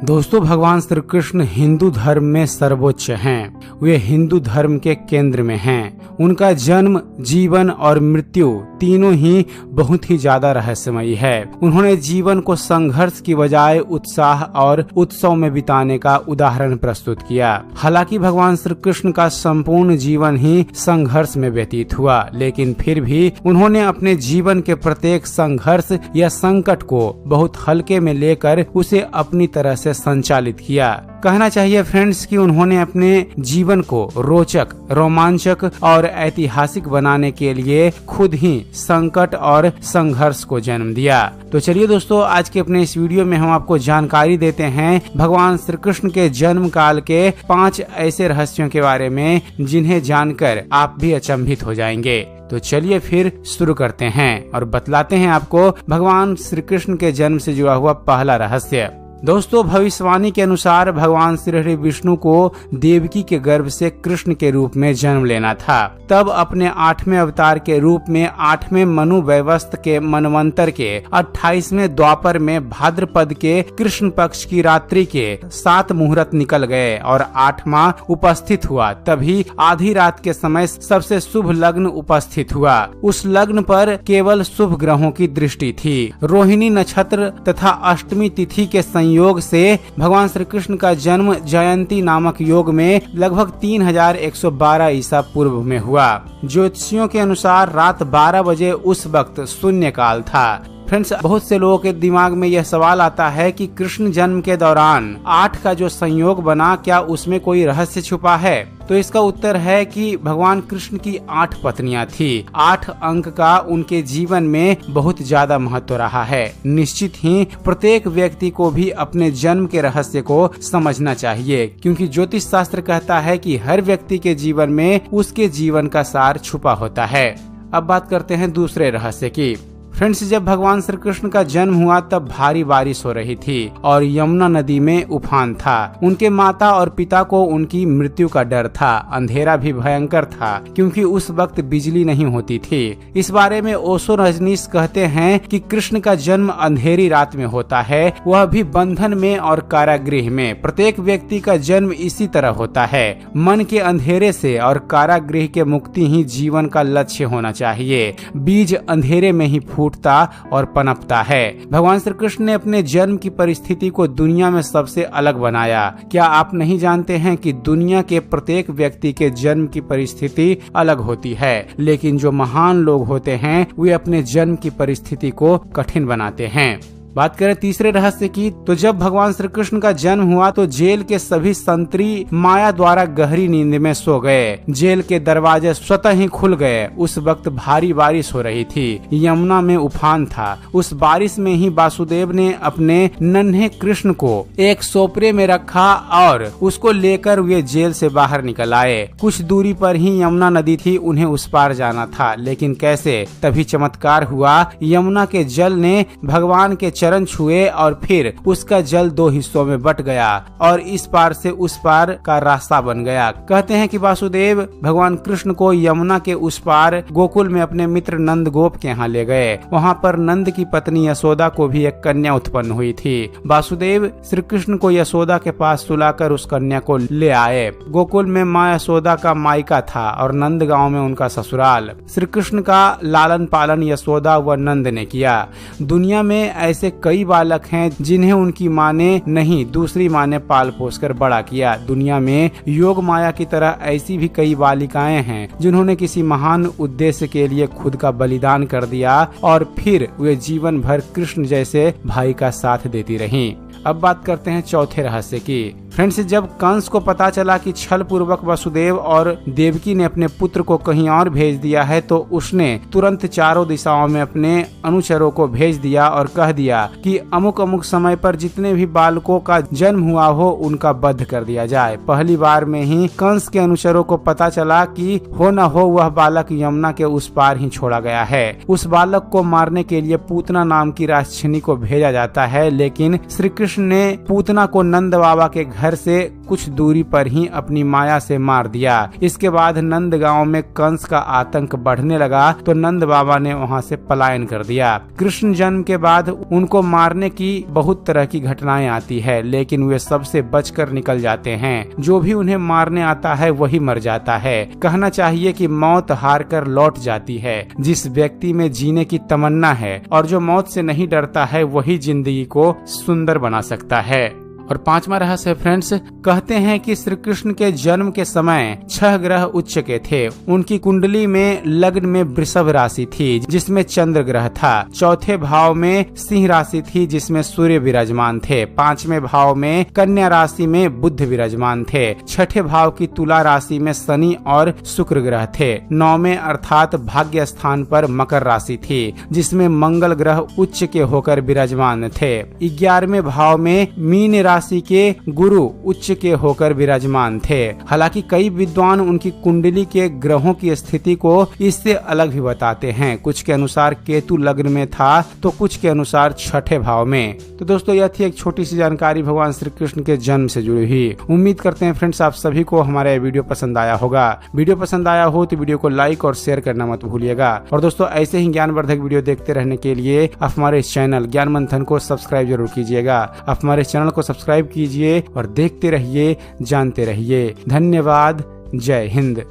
दोस्तों, भगवान श्री कृष्ण हिंदू धर्म में सर्वोच्च हैं। वे हिंदू धर्म के केंद्र में हैं। उनका जन्म, जीवन और मृत्यु तीनों ही बहुत ही ज्यादा रहस्यमयी है। उन्होंने जीवन को संघर्ष की बजाय उत्साह और उत्सव में बिताने का उदाहरण प्रस्तुत किया। हालांकि भगवान श्री कृष्ण का संपूर्ण जीवन ही संघर्ष में व्यतीत हुआ, लेकिन फिर भी उन्होंने अपने जीवन के प्रत्येक संघर्ष या संकट को बहुत हल्के में लेकर उसे अपनी तरह से संचालित किया। कहना चाहिए फ्रेंड्स कि उन्होंने अपने जीवन को रोचक, रोमांचक और ऐतिहासिक बनाने के लिए खुद ही संकट और संघर्ष को जन्म दिया। तो चलिए दोस्तों, आज के अपने इस वीडियो में हम आपको जानकारी देते हैं भगवान श्री कृष्ण के जन्म काल के 5 ऐसे रहस्यों के बारे में जिन्हें जानकर आप भी अचंभित हो जाएंगे। तो चलिए फिर शुरू करते हैं और बतलाते हैं आपको भगवान श्री कृष्ण के जन्म से जुड़ा हुआ पहला रहस्य। दोस्तों, भविष्यवाणी के अनुसार भगवान श्री हरि विष्णु को देवकी के गर्भ से कृष्ण के रूप में जन्म लेना था। तब अपने 8वें अवतार के रूप में 8वें मनु वैवस्त के मनवंतर के 28वें द्वापर में भाद्रपद के कृष्ण पक्ष की रात्रि के 7 मुहूर्त निकल गए और 8वां उपस्थित हुआ। तभी आधी रात के समय सबसे शुभ लग्न उपस्थित हुआ। उस लग्न पर केवल शुभ ग्रहों की दृष्टि थी। रोहिणी नक्षत्र तथा अष्टमी तिथि के योग से भगवान श्री कृष्ण का जन्म जयंती नामक योग में लगभग 3112 ईसा पूर्व में हुआ। ज्योतिषियों के अनुसार रात 12 बजे उस वक्त शून्य काल था। फ्रेंड्स, बहुत से लोगों के दिमाग में यह सवाल आता है कि कृष्ण जन्म के दौरान 8 का जो संयोग बना, क्या उसमें कोई रहस्य छुपा है? तो इसका उत्तर है कि भगवान कृष्ण की 8 पत्नियां थी। 8 अंक का उनके जीवन में बहुत ज्यादा महत्व रहा है। निश्चित ही प्रत्येक व्यक्ति को भी अपने जन्म के रहस्य को समझना चाहिए, क्योंकि ज्योतिष शास्त्र कहता है कि हर व्यक्ति के जीवन में उसके जीवन का सार छुपा होता है। अब बात करते हैं दूसरे रहस्य की। फ्रेंड्स, जब भगवान श्री कृष्ण का जन्म हुआ तब भारी बारिश हो रही थी और यमुना नदी में उफान था। उनके माता और पिता को उनकी मृत्यु का डर था। अंधेरा भी भयंकर था क्योंकि उस वक्त बिजली नहीं होती थी। इस बारे में ओशो रजनीश कहते हैं कि कृष्ण का जन्म अंधेरी रात में होता है, वह भी बंधन में और कारागृह में। प्रत्येक व्यक्ति का जन्म इसी तरह होता है। मन के अंधेरे से और कारागृह के मुक्ति ही जीवन का लक्ष्य होना चाहिए। बीज अंधेरे में ही फूटता और पनपता है। भगवान श्री कृष्ण ने अपने जन्म की परिस्थिति को दुनिया में सबसे अलग बनाया। क्या आप नहीं जानते हैं कि दुनिया के प्रत्येक व्यक्ति के जन्म की परिस्थिति अलग होती है, लेकिन जो महान लोग होते हैं वे अपने जन्म की परिस्थिति को कठिन बनाते हैं। बात करें तीसरे रहस्य की, तो जब भगवान श्री कृष्ण का जन्म हुआ तो जेल के सभी संतरी माया द्वारा गहरी नींद में सो गए। जेल के दरवाजे स्वतः ही खुल गए। उस वक्त भारी बारिश हो रही थी। यमुना में उफान था। उस बारिश में ही वासुदेव ने अपने नन्हे कृष्ण को एक सोपरे में रखा और उसको लेकर वे जेल से बाहर निकल आए। कुछ दूरी पर ही यमुना नदी थी, उन्हें उस पार जाना था, लेकिन कैसे? तभी चमत्कार हुआ। यमुना के जल ने भगवान के चरण छुए और फिर उसका जल 2 हिस्सों में बट गया और इस पार से उस पार का रास्ता बन गया। कहते हैं कि वासुदेव भगवान कृष्ण को यमुना के उस पार गोकुल में अपने मित्र नंद गोप के यहाँ ले गए। वहाँ पर नंद की पत्नी यशोदा को भी एक कन्या उत्पन्न हुई थी। वासुदेव श्री कृष्ण को यशोदा के पास सुलाकर उस कन्या को ले आए। गोकुल में माँ यशोदा का मायका था और नंद गाँव में उनका ससुराल। श्री कृष्ण का लालन पालन यशोदा व नंद ने किया। दुनिया में ऐसे कई बालक हैं जिन्हें उनकी माँ ने नहीं, दूसरी माँ ने पाल पोस कर बड़ा किया। दुनिया में योग माया की तरह ऐसी भी कई बालिकाएं हैं जिन्होंने किसी महान उद्देश्य के लिए खुद का बलिदान कर दिया और फिर वे जीवन भर कृष्ण जैसे भाई का साथ देती रहीं। अब बात करते हैं चौथे रहस्य की। फ्रेंड्स, जब कंस को पता चला कि छल पूर्वक वसुदेव और देवकी ने अपने पुत्र को कहीं और भेज दिया है तो उसने तुरंत चारों दिशाओं में अपने अनुचरों को भेज दिया और कह दिया कि अमुक अमुक समय पर जितने भी बालकों का जन्म हुआ हो उनका वध कर दिया जाए। पहली बार में ही कंस के अनुचरों को पता चला कि हो न हो वह बालक यमुना के उस पार ही छोड़ा गया है। उस बालक को मारने के लिए पूतना नाम की राक्षसिनी को भेजा जाता है, लेकिन श्री कृष्ण ने पूतना को नंद बाबा के घर से कुछ दूरी पर ही अपनी माया से मार दिया। इसके बाद नंद गांव में कंस का आतंक बढ़ने लगा तो नंद बाबा ने वहां से पलायन कर दिया। कृष्ण जन्म के बाद उनको मारने की बहुत तरह की घटनाएं आती है, लेकिन वे सबसे बचकर निकल जाते हैं। जो भी उन्हें मारने आता है वही मर जाता है। कहना चाहिए कि मौत हार कर लौट जाती है। जिस व्यक्ति में जीने की तमन्ना है और जो मौत से नहीं डरता है वही जिंदगी को सुंदर बना सकता है। और पांचवा रहस्य फ्रेंड्स, कहते हैं कि श्री कृष्ण के जन्म के समय 6 ग्रह उच्च के थे। उनकी कुंडली में लग्न में वृषभ राशि थी जिसमें चंद्र ग्रह था। चौथे भाव में सिंह राशि थी जिसमें सूर्य विराजमान थे। 5वें भाव में कन्या राशि में बुध विराजमान थे। 6ठे भाव की तुला राशि में शनि और शुक्र ग्रह थे। 9वें अर्थात भाग्य स्थान पर मकर राशि थी जिसमें मंगल ग्रह उच्च के होकर विराजमान थे। 11वें भाव में मीन राशि के गुरु उच्च के होकर विराजमान थे। हालांकि कई विद्वान उनकी कुंडली के ग्रहों की स्थिति को इससे अलग भी बताते हैं। कुछ के अनुसार केतु लग्न में था तो कुछ के अनुसार 6ठे भाव में। तो दोस्तों यह थी एक छोटी सी जानकारी भगवान श्री कृष्ण के जन्म से जुड़ी हुई। उम्मीद करते हैं फ्रेंड्स आप सभी को हमारा वीडियो पसंद आया होगा। वीडियो पसंद आया हो तो वीडियो को लाइक और शेयर करना मत भूलिएगा। और दोस्तों ऐसे ही ज्ञानवर्धक वीडियो देखते रहने के लिए आप हमारे इस चैनल ज्ञान मंथन को सब्सक्राइब जरूर कीजिएगा। आप हमारे चैनल को सब्सक्राइब कीजिए और देखते रहिए, जानते रहिए। धन्यवाद। जय हिंद।